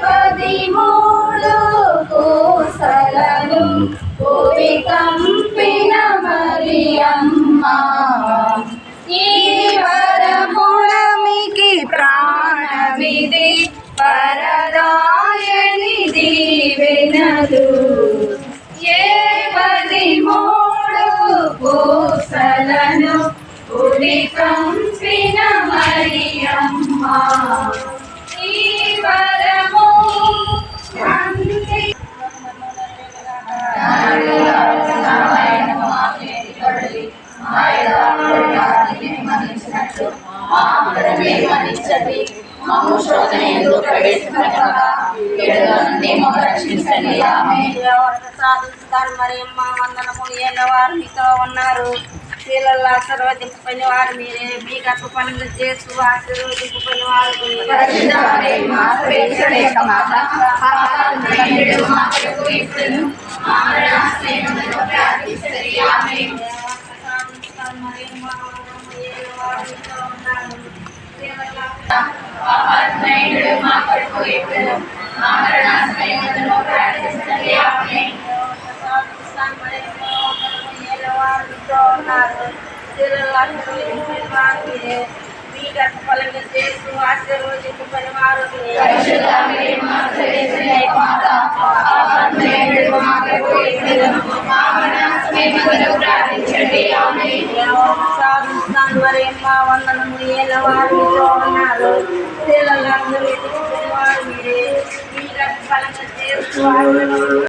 13 పూసలను భూమి కంపిన మరియమ్మ ఈ వరముడమికి ప్రాణమిది వరదాయని దీవెనలు ఏ 13 పూసలను భూమి కంపిన మరియమ్మ ఈ వరము మమ్ము శోధన ఎందుకు రక్షించండి. మరియమ్మ వందనము ఏళ్ళవారు మీతో ఉన్నారు. స్త్రీలలో ఆశీర్వదింపని వారు మీరే. మీ గర్భ పనులు చేస్తూ ఆశీర్వదింపని వారు మీ గర్భ ఫలంగా చేస్తూ ఆశీర్వదింపని వారు మరియమ్మ వందనము ఏళ్ళవారు ఉన్నారు. స్త్రీలలో ఆశీర్వదింపని వారు మీరే. మీ గర్భ ఫలంగా చేస్తూ